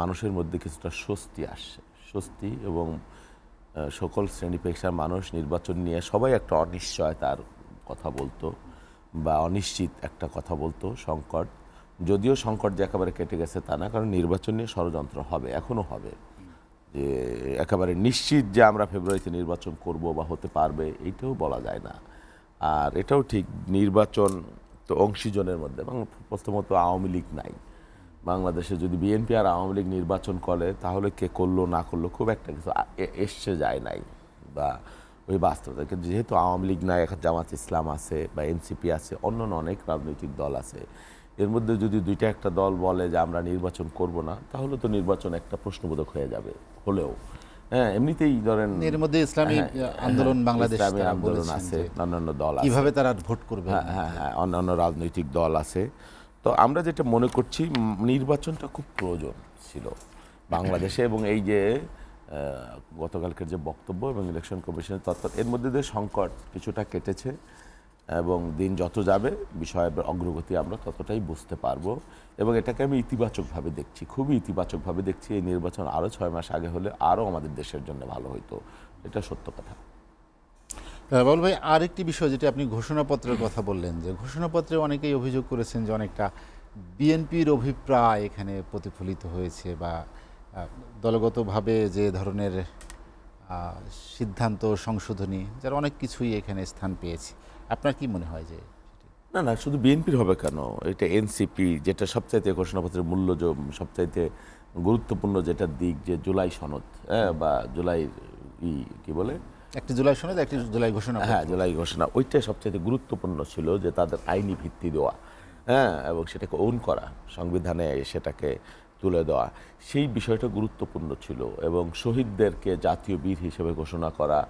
মানুষের মধ্যে কিছুটা স্বস্তি আসছে, স্বস্তি এবং সকল শ্রেণী পেশার মানুষ নির্বাচন নিয়ে সবাই একটা অনিশ্চয়তার কথা বলতো বা অনিশ্চিত একটা কথা বলতো, সংকট। যদিও সংকট যে একেবারে কেটে গেছে তা না, কারণ নির্বাচন নিয়ে ষড়যন্ত্র হবে, এখনও হবে। যে একেবারে নিশ্চিত যে আমরা ফেব্রুয়ারিতে নির্বাচন করব বা হতে পারবে এইটাও বলা যায় না। আর এটাও ঠিক, নির্বাচন তো অংশীজনের মধ্যে, প্রথমত আওয়ামী লীগ নাই বাংলাদেশে। যদি বিএনপি আর আওয়ামী লীগ নির্বাচন করে তাহলে কে করলো না করলো খুব একটা কিছু এসছে যায় নাই বা ওই বাস্তবতা। কিন্তু যেহেতু আওয়ামী লীগ নাই, এখন জামাত ইসলাম আছে বা এনসিপি আছে, অন্যান্য অনেক রাজনৈতিক দল আছে, এর মধ্যে যদি দুইটা একটা দল বলে যে আমরা নির্বাচন করব না, তাহলে তো নির্বাচন একটা প্রশ্নবোধক হয়ে যাবে। হলেও হ্যাঁ, এমনিতেই ধরেন এর মধ্যে ইসলামী আন্দোলন বাংলাদেশ ইসলামী আন্দোলন আছে, অন্যান্য দল আছে, কিভাবে তারা ভোট করবে, হ্যাঁ, অন্যান্য রাজনৈতিক দল আছে। তো আমরা যেটা মনে করছি, নির্বাচনটা খুব প্রয়োজন ছিল বাংলাদেশে। এবং এই যে গতকালকের যে বক্তব্য এবং ইলেকশন কমিশনের তৎপর, এর মধ্যে দিয়ে সংকট কিছুটা কেটেছে এবং দিন যত যাবে বিষয়ের অগ্রগতি আমরা ততটাই বুঝতে পারবো। এবং এটাকে আমি ইতিবাচকভাবে দেখছি, খুবই ইতিবাচকভাবে দেখছি। এই নির্বাচন আরও 6 মাস আগে হলে আরও আমাদের দেশের জন্য ভালো হতো, এটা সত্য কথা। বাবুল ভাই, আরেকটি বিষয় যেটা আপনি ঘোষণাপত্রের কথা বললেন, যে ঘোষণাপত্রে অনেকেই অভিযোগ করেছেন যে অনেকটা বিএনপির অভিপ্রায় এখানে প্রতিফলিত হয়েছে, বা দলগতভাবে যে ধরনের সিদ্ধান্ত সংশোধনী, যার অনেক কিছুই এখানে স্থান পেয়েছে। আপনার কি মনে হয় যে না না, শুধু বিএনপির হবে কেন, এটা এনসিপি, যেটা সবচাইতে ঘোষণাপত্রের মূল্য সবচাইতে গুরুত্বপূর্ণ যেটা দিক, যে জুলাই সনদ, বা জুলাই কি বলে, একটি জুলাই সনদ, একটি জুলাই ঘোষণা, হ্যাঁ জুলাই ঘোষণা, ওইটাই সবচাইতে গুরুত্বপূর্ণ ছিল, যে তাদের আইনি ভিত্তি দেওয়া, এবং সেটাকে ওন করা, সংবিধানে সেটাকে তুলে দেওয়া, সেই বিষয়টা গুরুত্বপূর্ণ ছিল। এবং শহীদদেরকে জাতীয় বীর হিসেবে ঘোষণা করা,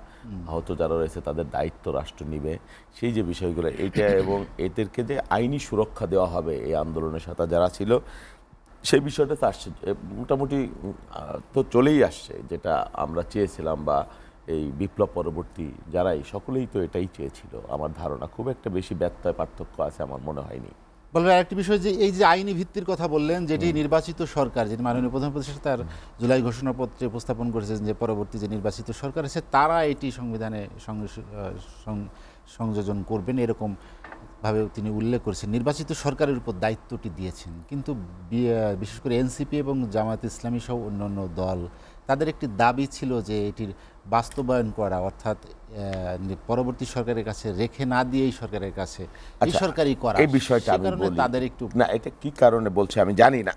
আহত যারা রয়েছে তাদের দায়িত্ব রাষ্ট্র নিবে, সেই যে বিষয়গুলো এইটা, এবং এদেরকে যে আইনি সুরক্ষা দেওয়া হবে এই আন্দোলনের সাথে যারা ছিল, সেই বিষয়টা তো আসছে মোটামুটি, তো চলেই আসছে, যেটা আমরা চেয়েছিলাম, বা এই বিপ্লব পরবর্তী যারাই সকলেই তো এটাই চেয়েছিল। আমার ধারণা খুব একটা বেশি ব্যত্যয় পার্থক্য আছে আমার মনে হয়নি। বলবেন আরেকটি বিষয়, যে এই যে আইনি ভিত্তির কথা বললেন, যেটি নির্বাচিত সরকার, যেটি মাননীয় প্রধান উপদেষ্টা তার জুলাই ঘোষণাপত্রে উপস্থাপন করেছেন, যে পরবর্তী যে নির্বাচিত সরকার আছে তারা এটি সংবিধানে সংযোজন করবেন, এরকম ভাবে তিনি উল্লেখ করেছেন। নির্বাচিত সরকারের উপর দায়িত্বটি দিয়েছেন, কিন্তু বিশেষ করে এনসিপি এবং জামায়াত ইসলামী সহ অন্যান্য দল, তাদের একটি দাবি ছিল যে এটির বাস্তবায়ন করা, অর্থাৎ পরবর্তী সরকারের কাছে রেখে না দিয়ে এই সরকারের কাছে এই সরকারই করা। এই বিষয়টা আমি বলি, তাদের একটু না, এটা কি কারণে বলছে আমি জানি না।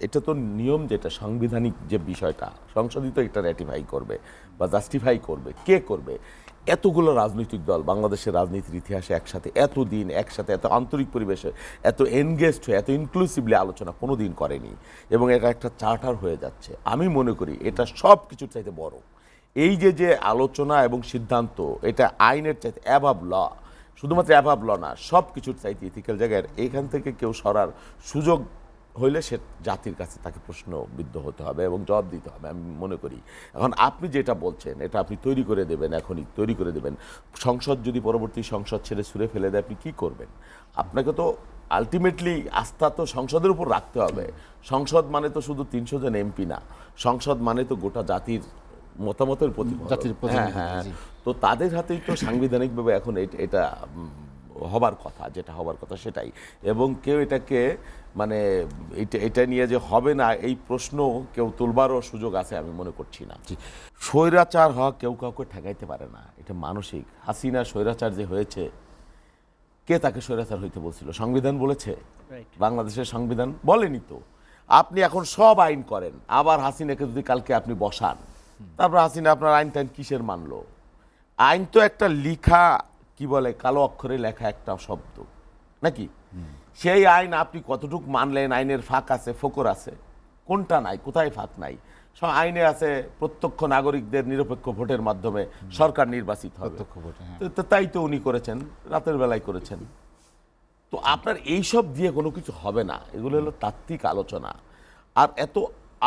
এটা তো নিয়ম, যেটা সাংবিধানিক যে বিষয়টা, সংসদই তো এটা র্যাটিফাই করবে বা জাস্টিফাই করবে। কে করবে? এতগুলো রাজনৈতিক দল বাংলাদেশের রাজনীতির ইতিহাসে একসাথে এতদিন একসাথে এত আন্তরিক পরিবেশে এত এনগেজড হয়ে এত ইনক্লুসিভলি আলোচনা কোনো দিন করেনি, এবং এটা একটা চার্টার হয়ে যাচ্ছে। আমি মনে করি এটা সব কিছুর চাইতে বড়। এই যে আলোচনা এবং সিদ্ধান্ত, এটা আইনের চাইতে অ্যাবাভ ল, শুধুমাত্র অ্যাবাভ ল না, সব কিছুর চাইতে ইথিক্যাল জায়গায়। এইখান থেকে কেউ সরার সুযোগ হইলে সে জাতির কাছে তাকে প্রশ্নবিদ্ধ হতে হবে এবং জবাব দিতে হবে, আমি মনে করি। এখন আপনি যেটা বলছেন, এটা আপনি তৈরি করে দেবেন, এখনই তৈরি করে দেবেন। সংসদ যদি পরবর্তী সংসদ ছেড়ে ছুঁড়ে ফেলে দেয়, আপনি কী করবেন? আপনাকে তো আলটিমেটলি আস্থা তো সংসদের উপর রাখতে হবে। সংসদ মানে তো শুধু 300 জন এমপি না, সংসদ মানে তো গোটা জাতির মতামতের প্রতিফলন। হ্যাঁ, তো তাদের হাতেই তো সাংবিধানিকভাবে এখন এটা হবার কথা, যেটা হবার কথা সেটাই। এবং কেউ এটাকে মানে এটা নিয়ে যে হবে না এই প্রশ্ন কেউ তুলবারও সুযোগ আছে আমি মনে করছি না। স্বৈরাচার হওয়া কেউ কাউকে ঠেকাইতে পারে না, এটা মানসিক। হাসিনা স্বৈরাচার যে হয়েছে, কে তাকে স্বৈরাচার হইতে বলছিল? সংবিধান বলেছে? বাংলাদেশের সংবিধান বলেনি তো। আপনি এখন সব আইন করেন, আবার হাসিনাকে যদি কালকে আপনি বসান, তারপর হাসিনা আপনার আইন টাইন কিসের মানলো? আইন তো একটা লিখা, কি বলে, কালো অক্ষরে লেখা একটা শব্দ নাকি? সেই আইন আপনি কতটুকু মানলেন? আইনের ফাঁক আছে, ফোকর আছে, কোনটা নাই? কোথায় ফাঁক নাই? সব আইনে আছে প্রত্যক্ষ নাগরিকদের নিরপেক্ষ ভোটের মাধ্যমে সরকার নির্বাচিত হবে। তো তাই তো উনি করেছেন, রাতের বেলায় করেছেন। তো আপনার এইসব দিয়ে কোনো কিছু হবে না, এগুলো হলো তাত্ত্বিক আলোচনা। আর এত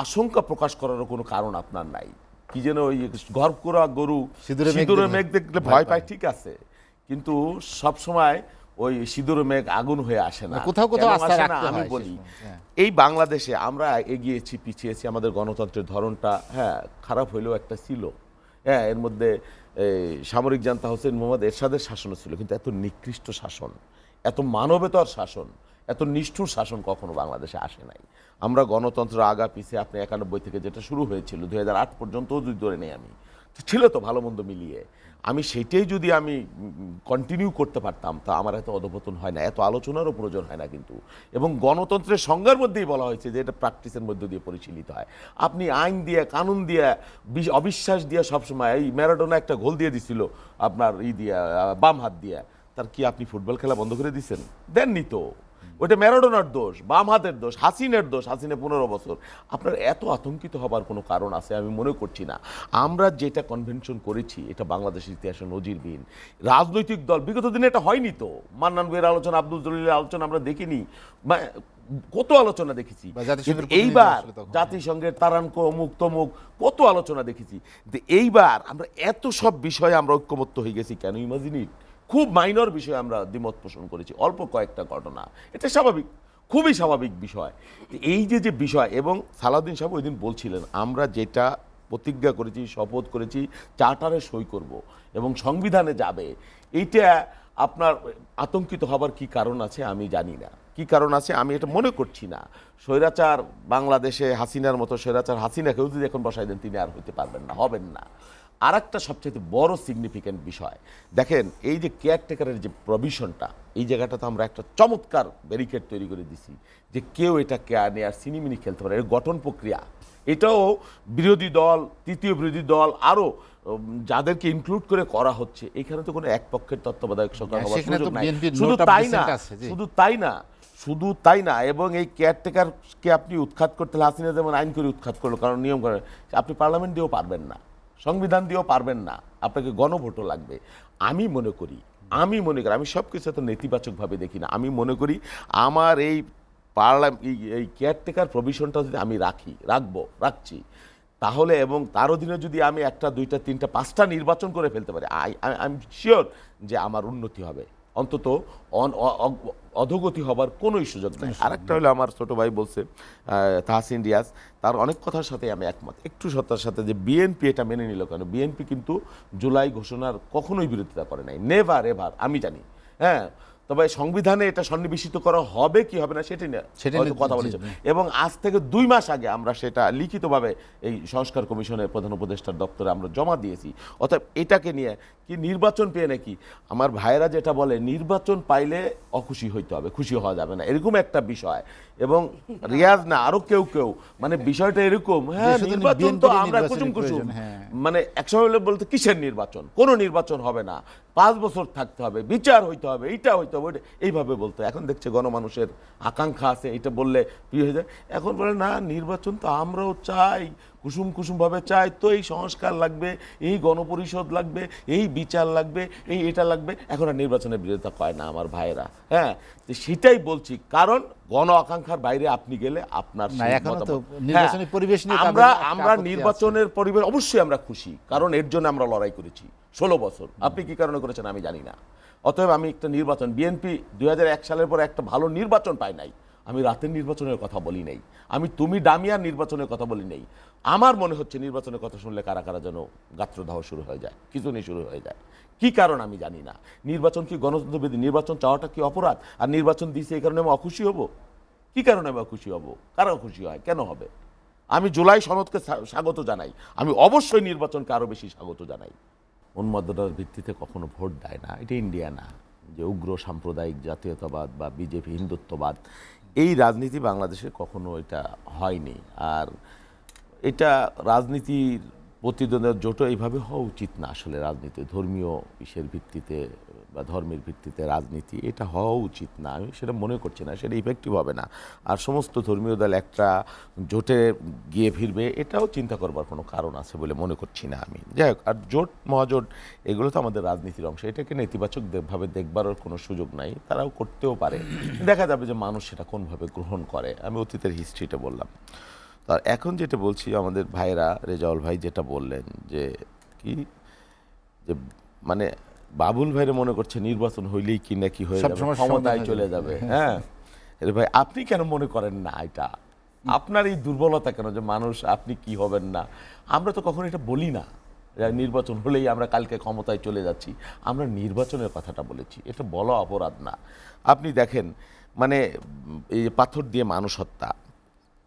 আশঙ্কা প্রকাশ করারও কোনো কারণ আপনার নাই। কি যেন ওই গর্ব করা গরু সিঁদুরে মেঘ দেখলে ভয় পায়, ঠিক আছে, কিন্তু সব সময় ওই সিঁদুর মেঘ আগুন হয়ে আসে না। কোথাও কোথাও কেন আস্থা আসে না? রাখতে আমি হয় বলি শেষ পর্যন্ত, হ্যাঁ। এই বাংলাদেশে আমরা এগিয়েছি পিছিয়েছি, আমাদের গণতন্ত্রের ধরনটা খারাপ হইলেও একটা ছিল। এর মধ্যে সামরিক জান্তা হোসেন মোহাম্মদ এরশাদের শাসনও ছিল, কিন্তু এত নিকৃষ্ট শাসন, এত মানবেতর শাসন, এত নিষ্ঠুর শাসন কখনো বাংলাদেশে আসে নাই। আমরা গণতন্ত্র আগা পিছিয়ে আপনি 91 থেকে যেটা শুরু হয়েছিল 2008 পর্যন্তও যদি ধরে নেই আমি, ছিল তো ভালো মন্দ মিলিয়ে, আমি সেটাই যদি আমি কন্টিনিউ করতে পারতাম তা আমার এত অধপতন হয় না, এত আলোচনারও প্রয়োজন হয় না কিন্তু। এবং গণতন্ত্রের সংজ্ঞার মধ্যেই বলা হয়েছে যে এটা প্র্যাকটিসের মধ্য দিয়ে পরিচালিত হয়। আপনি আইন দিয়ে কানুন দিয়ে অবিশ্বাস দিয়ে সবসময়, এই ম্যারাডোনা একটা গোল দিয়ে দিছিল আপনার দিয়ে বাম হাত দিয়ে, তার কি আপনি ফুটবল খেলা বন্ধ করে দিচ্ছেন? দেননি তো। ওইটা ম্যারাডোনার দোষ, বাম হাতের দোষ, হাসিনের দোষ, হাসিনে 15 বছর। আপনার এত আতঙ্কিত হবার কোনো কারণ আছে আমি মনে করছি না। আমরা যেটা কনভেনশন করেছি এটা বাংলাদেশের ইতিহাসে নজিরবিহীন। রাজনৈতিক দল বিগত দিনে এটা হয়নি তো। মান্নান ভাইয়ের আলোচনা, আব্দুল জলিলের আলোচনা আমরা দেখিনি, কত আলোচনা দেখেছি। কিন্তু এইবার জাতিসংঘের তারানক অমুক তমুক কত আলোচনা দেখেছি, কিন্তু এইবার আমরা এত সব বিষয়ে আমরা ঐক্যমত্য হয়ে গেছি কেন? ইমাজিনিট, খুব মাইনর বিষয়ে আমরা দ্বিমত পোষণ করেছি, অল্প কয়েকটা ঘটনা, এটা স্বাভাবিক, খুবই স্বাভাবিক বিষয়। এই যে বিষয়, এবং সালাউদ্দিন সাহেব ওই দিন বলছিলেন আমরা যেটা প্রতিজ্ঞা করেছি, শপথ করেছি, চার্টারে সই করব এবং সংবিধানে যাবে, এইটা আপনার আতঙ্কিত হবার কি কারণ আছে আমি জানি না, কি কারণ আছে আমি এটা মনে করছি না। স্বৈরাচার বাংলাদেশে হাসিনার মতো স্বৈরাচার হাসিনাকেও যদি এখন বসাই দেন তিনি আর হইতে পারবেন না, হবেন না। আর একটা সবচেয়ে বড় সিগনিফিক্যান্ট বিষয় দেখেন, এই যে কেয়ারটেকারের যে প্রভিশনটা, এই জায়গাটাতে আমরা একটা চমৎকার ব্যারিকেড তৈরি করে দিছি যে কেউ এটা কেয়ার নিয়ে আর সিনিমিনি খেলতে পারে। এর গঠন প্রক্রিয়া এটাও বিরোধী দল, তৃতীয় বিরোধী দল, আরও যাদেরকে ইনক্লুড করে করা হচ্ছে, এখানে তো কোনো এক পক্ষের তত্ত্বাবধায়ক সরকার হওয়ার সুযোগ নাই। শুধু তাই না, শুধু তাই না, শুধু তাই না, এবং এই কেয়ারটেকারকে আপনি উৎখাত করতে হলে হাসিনা যেমন আইন করে উৎখাত করলো, কারণ নিয়ম করে, আপনি পার্লামেন্ট দিয়েও পারবেন না, সংবিধান দিয়েও পারবেন না, আপনাকে গণভোটও লাগবে। আমি মনে করি, আমি সব কিছু এত নেতিবাচকভাবে দেখি না। আমি মনে করি আমার এই এই কেয়ারটেকার প্রভিশনটা যদি আমি রাখছি, তাহলে এবং তার অধীনে যদি আমি 1টা 2টা 3টা 5টা নির্বাচন করে ফেলতে পারি, আই এম শিওর যে আমার উন্নতি হবে, অন্তত অধোগতি হবার কোনোই সুযোগ নেই। আরেকটা হলো আমার ছোট ভাই বলছে তাহসিন রিয়াজ, তার অনেক কথার সাথে আমি একমত, একটু সত্যার সাথে, যে বিএনপি এটা মেনে নিল কেন? বিএনপি কিন্তু জুলাই ঘোষণার কখনোই বিরোধিতা করে নাই, নেভার এভার, আমি জানি। তবে সংবিধানে এটা সন্নিবেশিত করা হবে কি হবে না সেটা নিয়ে হয়তো কথা বলেছে, এবং আজ থেকে 2 মাস আগে আমরা সেটা লিখিতভাবে এই সংস্কার কমিশনের প্রধান উপদেষ্টার দপ্তরে আমরা জমা দিয়েছি। অর্থাৎ এটাকে নিয়ে কি নির্বাচন পেয়ে নাকি আমার ভাইয়েরা যেটা বলে নির্বাচন পাইলে অখুশি হইতে হবে, খুশি হওয়া যাবে না, এরকম একটা বিষয়। এবং রিয়াজ না আরো কেউ মানে বিষয়টা এরকম, নির্বাচন তো আমরা কুসুম মানে একসময় বলতে কিসের নির্বাচন, কোনো নির্বাচন হবে না, 5 বছর থাকতে হবে, বিচার হইতে হবে, এইটা হইতে হবে, এইভাবে বলতো। এখন দেখছে গণমানুষের আকাঙ্ক্ষা আছে, এটা বললে প্রিয় হয়ে যায়। এখন বলে না, নির্বাচন তো আমরাও চাই, কুসুমভাবে চাই, তো এই সংস্কার লাগবে, এই গণপরিষদ লাগবে, এই বিচার লাগবে, এটা লাগবে। এখন আর নির্বাচনের বিরোধিতা কয় না আমার ভাইয়েরা। তো সেটাই বলছি, কারণ গণ আকাঙ্ক্ষার বাইরে আপনি গেলে আপনার আমরা নির্বাচনের পরিবেশ অবশ্যই আমরা খুশি, কারণ এর জন্য আমরা লড়াই করেছি 16 বছর। আপনি কি কারণে করেছেন আমি জানি না। অতএব আমি একটা নির্বাচন, বিএনপি 2001 সালের পরে একটা ভালো নির্বাচন পাই নাই, আমি রাতের নির্বাচনের কথা বলি নাই, আমি তুমি ডামিয়ার নির্বাচনের কথা বলি নাই। আমার মনে হচ্ছে নির্বাচনের কথা শুনলে কারা কারা যেন গাত্রদাহ শুরু হয়ে যায়, খিঁচুনি শুরু হয়ে যায়। কি কারণ আমি জানি না। নির্বাচন কি গণতন্ত্রবিধি? নির্বাচন চাওয়াটা কি অপরাধ? আর নির্বাচন দিয়েছে এই কারণে আমি অখুশি হব? কি কারণে আমি অখুশি হব? কারা খুশি হয়? কেন হবে? আমি জুলাই সনদকে স্বাগত জানাই, আমি অবশ্যই নির্বাচনকে আরো বেশি স্বাগত জানাই। উন্মাদনার ভিত্তিতে কখনো ভোট দেয় না, এটা ইন্ডিয়া না, যে উগ্র সাম্প্রদায়িক জাতীয়তাবাদ বা বিজেপি হিন্দুত্ববাদ, এই রাজনীতি বাংলাদেশে কখনো এটা হয়নি। আর এটা রাজনীতির প্রতিদ্বন্দ্বী জোটও এইভাবে হওয়া উচিত না আসলে। রাজনীতি ধর্মীয় ইসের ভিত্তিতে বা ধর্মের ভিত্তিতে রাজনীতি, এটা হওয়া উচিত না, আমি সেটা মনে করছি না, সেটা ইফেক্টিভ হবে না। আর সমস্ত ধর্মীয় দল একটা জোটে গিয়ে ফিরবে, এটাও চিন্তা করবার কোনো কারণ আছে বলে মনে করছি না আমি। যাই হোক, আর জোট মহাজোট এগুলো তো আমাদের রাজনীতির অংশ, এটাকে নেতিবাচকভাবে দেখবারও কোনো সুযোগ নাই, তারাও করতেও পারে, দেখা যাবে যে মানুষ সেটা কোনভাবে গ্রহণ করে। আমি অতীতের হিস্ট্রিটা বললাম। তার এখন যেটা বলছি, আমাদের ভাইরা, রেজাউল ভাই যেটা বললেন যে কি, যে মানে বাবুল ভাইরে মনে করছে নির্বাচন হইলেই কি না কি হয়ে যাবে, সবসময় ক্ষমতায় সমাধান চলে যাবে। হ্যাঁ আরে ভাই আপনি কেন মনে করেন না এটা? আপনার এই দুর্বলতা কেন যে মানুষ আপনি কি হবেন না? আমরা তো কখনো এটা বলি না যে নির্বাচন হলেই আমরা কালকে ক্ষমতায় চলে যাচ্ছি। আমরা নির্বাচনের কথাটা বলেছি, এটা বলা অপরাধ না। আপনি দেখেন মানে এই যে পাথর দিয়ে মানুষ হত্যা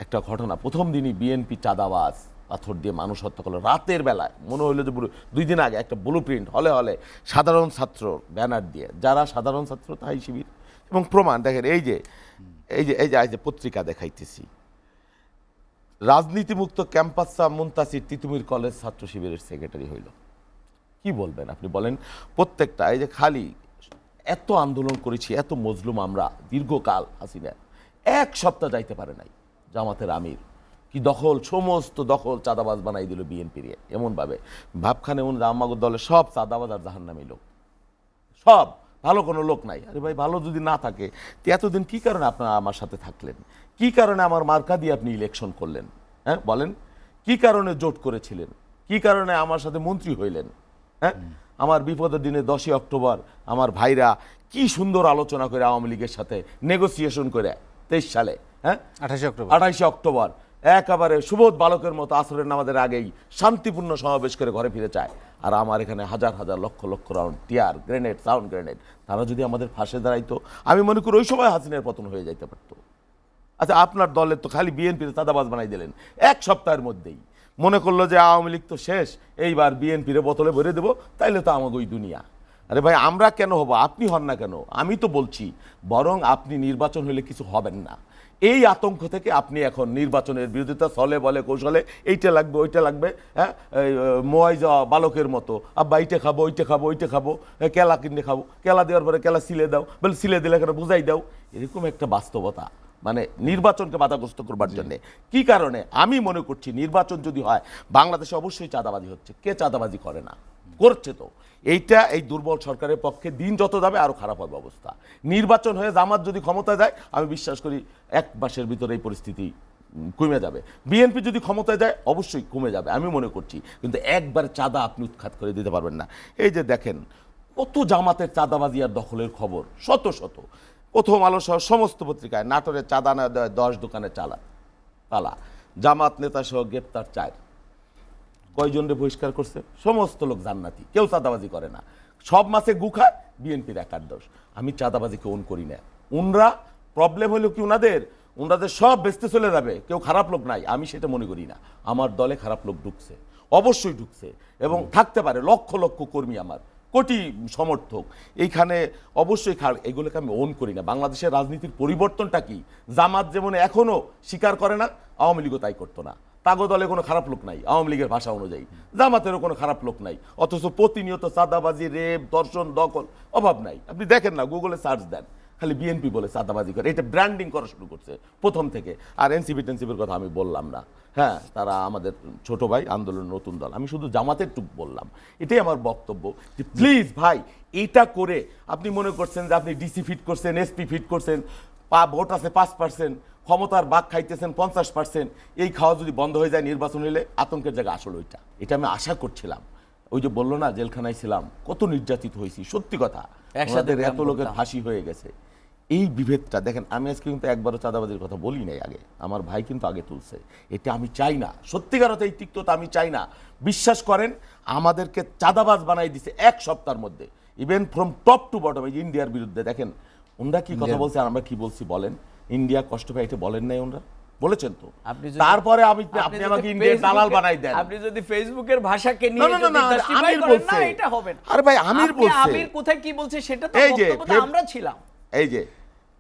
একটা ঘটনা, প্রথম দিনই বিএনপি চাঁদাবাজ পাথর দিয়ে মানুষ হত্যা করলো রাতের বেলায়। মনে হইলো যে 2 দিন আগে একটা ব্লু প্রিন্ট হলে হলে সাধারণ ছাত্র ব্যানার দিয়ে, যারা সাধারণ ছাত্র তাই শিবির। এবং প্রমাণ দেখেন এই যে পত্রিকা দেখাইতেছি, রাজনীতিমুক্ত ক্যাম্পাসা মুনতাসির তিতুমির কলেজ ছাত্র শিবিরের সেক্রেটারি হইল। কি বলবেন আপনি বলেন? প্রত্যেকটা এই যে খালি এত আন্দোলন করেছি, এত মজলুম আমরা দীর্ঘকাল, হাসিনা 1 সপ্তাহ যাইতে পারে নাই। জামাতের আমির কি দখল, সমস্ত দখল চাঁদাবাজ বানাই দিল বিএনপির এমনভাবে। ভাবখানে এমন আমাগো দলের সব চাঁদাবাজ আর জাহান্নামী লোক, সব ভালো কোনো লোক নাই। আরে ভাই ভালো যদি না থাকে তো এতদিন কি কারণে আপনারা আমার সাথে থাকলেন? কি কারণে আমার মার্কা দিয়ে আপনি ইলেকশন করলেন? হ্যাঁ বলেন, কি কারণে জোট করেছিলেন? কি কারণে আমার সাথে মন্ত্রী হইলেন? হ্যাঁ আমার বিপদের দিনে 10ই অক্টোবর আমার ভাইরা কি সুন্দর আলোচনা করে আওয়ামী লীগের সাথে নেগোসিয়েশন করে 23 সালে, হ্যাঁ 28 অক্টোবর একেবারে সুবোধ বালকের মতো আসরের নামাজের আগেই শান্তিপূর্ণ সমাবেশ করে ঘরে ফিরে যায়। আর আমার এখানে হাজার হাজার লক্ষ লক্ষ round tear grenade, sound grenade, তারা যদি আমাদের ফাঁসে দাঁড়াইতো আমি মনে করি ওই সময় হাসিনার পতন হয়ে যাইতে পারতো। আচ্ছা আপনার দলের তো খালি বিএনপির চাঁদাবাজ বানাই দিলেন 1 সপ্তাহের মধ্যেই। মনে করলো যে আওয়ামী লীগ তো শেষ, এইবার বিএনপির বোতলে ভরে দেবো, তাইলে তো আমাকে ওই দুনিয়া। আরে ভাই আমরা কেন হব? আপনি হন না কেন? আমি তো বলছি বরং আপনি নির্বাচন হলে কিছু হবেন না। এই আতঙ্ক থেকে আপনি এখন নির্বাচনের বিরোধিতা ছলে বলে কৌশলে এইটা লাগবে ওইটা লাগবে, হ্যাঁ মোয়াইজা বালকের মতো আব্বা এইটা খাবো ওইটা খাবো ওইটা খাবো, কেলা কিনে খাবো, কেলা দেওয়ার পরে কেলা সিলে দাও, বলে সিলে দিলে কেন বুঝাই দাও, এরকম একটা বাস্তবতা মানে নির্বাচনকে বাধাগ্রস্ত করবার জন্য। কি কারণে? আমি মনে করছি নির্বাচন যদি হয় বাংলাদেশে অবশ্যই চাঁদাবাজি হচ্ছে। কে চাঁদাবাজি করে না? করছে তো। এইটা এই দুর্বল সরকারের পক্ষে দিন যত যাবে আরো খারাপ হবে অবস্থা। নির্বাচন হয়ে জামাত যদি ক্ষমতায় যায় আমি বিশ্বাস করি 1 মাসের ভিতরে এই পরিস্থিতি কমে যাবে। বিএনপি যদি ক্ষমতায় যায় অবশ্যই কমে যাবে আমি মনে করছি, কিন্তু একবার চাঁদা আপনি উৎখাত করে দিতে পারবেন না। এই যে দেখেন কত জামাতের চাঁদাবাজি আর দখলের খবর, শত শত। প্রথম আলো সহ সমস্ত পত্রিকায় নাটোরের চাঁদা না 10 দোকানে তালা, জামাত নেতা সহ গ্রেপ্তার 4। কয়জনরে বহিষ্কার করছে? সমস্ত লোক জান্নাতি, কেউ চাঁদাবাজি করে না। সব মাসে গুখায় বিএনপির একার দোষ। আমি চাঁদাবাজিকে ওন করি না। উনরা প্রবলেম হলো কি উনাদের সব বেচতে চলে যাবে, কেউ খারাপ লোক নাই, আমি সেটা মনে করি না। আমার দলে খারাপ লোক ঢুকছে, অবশ্যই ঢুকছে, এবং থাকতে পারে লক্ষ লক্ষ কর্মী আমার, কোটি সমর্থক এইখানে অবশ্যই এগুলোকে আমি ওন করি না। বাংলাদেশের রাজনীতির পরিবর্তনটা কি? জামাত যেমন এখনো স্বীকার করে না, আওয়ামী লীগও তাই করতো না। তাগো দলে কোনো খারাপ লোক নাই আওয়ামী লীগের ভাষা অনুযায়ী, জামাতেরও কোনো খারাপ লোক নাই, অথচ প্রতিনিয়ত চাঁদাবাজি, রেপ, ধর্ষণ, দখল অভাব নাই। আপনি দেখেন না, গুগলে সার্চ দেন, খালি বিএনপি বলে চাঁদাবাজি করে। এটা ব্র্যান্ডিং করা শুরু করছে প্রথম থেকে। আর এনসিপির কথা আমি বললাম না, হ্যাঁ তারা আমাদের ছোট ভাই, আন্দোলন নতুন দল। আমি শুধু জামাতের টুক বললাম। এটাই আমার বক্তব্য যে প্লিজ ভাই এটা করে আপনি মনে করছেন যে আপনি ডিসি ফিট করছেন, এসপি ফিট করছেন, ভোট আছে 5%, ক্ষমতার বাঘ খাইতেছেন 50%। এই খাওয়া যদি বন্ধ হয়ে যায় নির্বাচন হলে আতঙ্কের জায়গা আসলে এটা আমি আশা করছিলাম। ওই যে বললো না জেলখানায় ছিলাম, কত নির্যাতিত হয়েছি, সত্যি কথা, একসাথে এত লোকের ফাঁসি হয়ে গেছে। এই বিভেদটা দেখেন, আমি আজকে কিন্তু একবারও চাঁদাবাজির কথা বলি নাই আগে, আমার ভাই কিন্তু আগে তুলছে। এটা আমি চাই না, সত্যিকার অর্থে এই তিক্ততা আমি চাই না। বিশ্বাস করেন আমাদেরকে চাঁদাবাজ বানাই দিছে 1 সপ্তাহের মধ্যে, even from top to bottom. এই ইন্ডিয়ার বিরুদ্ধে দেখেন ওনরা কি কথা বলছে আর আমরা কি বলছি বলেন। ইন্ডিয়া কষ্ট পায় এটা বলেন নাই, ওনরা বলেছেন তো। তারপরে আপনি আমাকে ইন্ডিয়ার দালাল বানাই দেন। আপনি যদি ফেসবুকের ভাষাকে নিয়ে না, জাস্টিফাই করেন না, এটা হবে না। আরে ভাই আমির বলছে, আমির কোথায় কি বলছে সেটা তো বক্তব্যটা আমরা ছিলাম। এই যে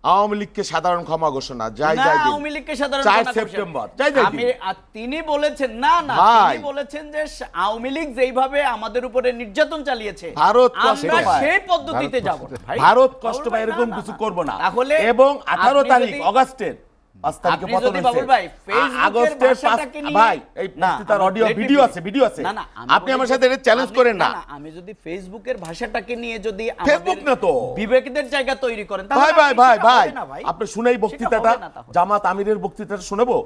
আওয়ামী লীগকে সাধারণ ক্ষমা ঘোষণা যাই না, আওয়ামী লীগকে সাধারণ 4 সেপ্টেম্বর তিনি বলেছেন না, তিনি বলেছেন যে আওয়ামী লীগ যেইভাবে আমাদের উপরে নির্যাতন চালিয়েছে আমরা সেই পদ্ধতিতে যাব না। ভারত কষ্ট পায় এরকম কিছু করব না। এবং 18 তারিখ আগস্টের 5 তারিখে পতন হয়েছে, আগস্টের 5 ভাই এই তার অডিও ভিডিও আছে আপনি আমার সাথে এটা চ্যালেঞ্জ করেন না। আমি যদি ফেসবুকের ভাষাটাকে নিয়ে যদি ফেসবুক না তো বিবেকদের জায়গা তৈরি করেন, ভাই আপনি শুনেই বক্তৃতাটা, জামাত আমিরের বক্তৃতাটা শুনেবো।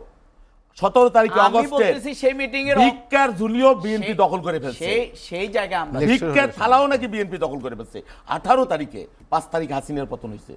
17 তারিখে আমি অগস্টে বলতেছি সেই মিটিং এর ভিক্ষার ঝুলিও বিএনপি দখল করে ফেলছে। সেই জায়গায় আমরা ভিক্ষার থালাও নাকি বিএনপি দখল করে ফেলছে 18 তারিখে। 5 তারিখ হাসিনার পতন হয়েছে।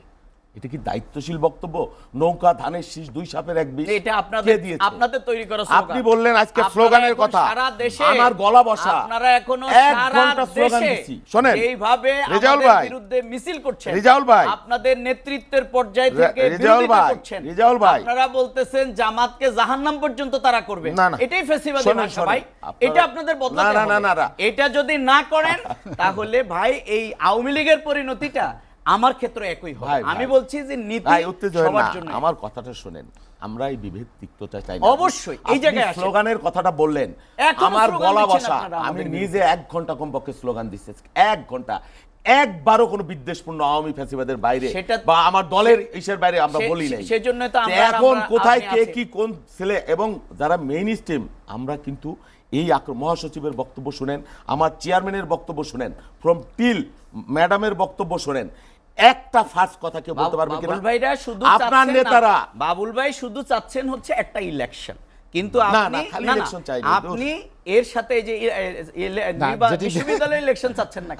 এটা কি দায়িত্বশীল বক্তব্য? নৌকা ধানের শীষ দুই সাপের এক বিষ। এটা দিয়েছে? আপনাদের তৈরি করা স্লোগান। আপনি বললেন আজকে স্লোগানের কথা, সারা দেশে আমার গলা বসা। আপনারা এখনো এক সারা ঘন্টা স্লোগান দেশে দিছি। শোনেন এইভাবে রেজাউল আমাদের ভাই, বিরুদ্ধে মিছিল করছেন, রেজাউল ভাই, আপনাদের নেতৃত্বের পর্যায় থেকে রেজাউল বিরোধিতা ভাই, করছেন। রেজাউল ভাই, আপনারা বলতেছেন জামাতকে জাহান্নাম পর্যন্ত তারা করবে। না, না। এটাই ফ্যাসিবাদী শোনেন, ভাষা ভাই। আপনারা- এটা আপনাদের বদলাতে না, না, হবে। না, না। এটা যদি না করেন তাহলে ভাই এই আওয়ামী লীগের পরিণতিটা আমার ক্ষেত্রে একই হবে। ভাই, আমি ভাই। বলছি যে নীতি ভাই উত্তেজিত হবেন সবার না, জন্য। আমার কথাটা শুনেন। আমরা এই বিভেদ তিক্ততা চাই না। অবশ্যই এই আপনি জায়গায় আসেন। স্লোগানের কথাটা বললেন, এখনো আমার স্লোগান গলা দিচ্ছেন বসা। আপনারা আমি আমাদের নিজে 1 ঘন্টা কমপক্ষে স্লোগান দিচ্ছি, 1 ঘন্টা। একবারও কোনো বিদ্বেষপূর্ণ আওয়ামী ফ্যাসিবাদের বাইরে সেটা- বা আমার দলের ইসের বাইরে আমরা বলি নাই। সেজন্য তো যে আমরা এখন কোথায় আপনি কে আছি। কি কোন ছেলে এবং যারা মেইন স্ট্রিম, আমরা কিন্তু এই মহাসচিবের বক্তব্য শুনেন, আমার চেয়ারম্যানের বক্তব্য শুনেন, ফ্রম টিল ম্যাডামের বক্তব্য শুনেন, একটা ফার্স্ট কথা কেউ বলতে পারবে কিনা? বাবুল ভাইরা শুধু আপনার চাচ্ছেন না, নেতারা বাবুল ভাই শুধু চাচ্ছেন হচ্ছে একটা ইলেকশন, কিন্তু না, আপনি না, খালি না, না, election চাই না, আপনি এর সাথে এই যে যেটি- বিশ্ববিদ্যালয়ের ইলেকশন চাচ্ছেন না।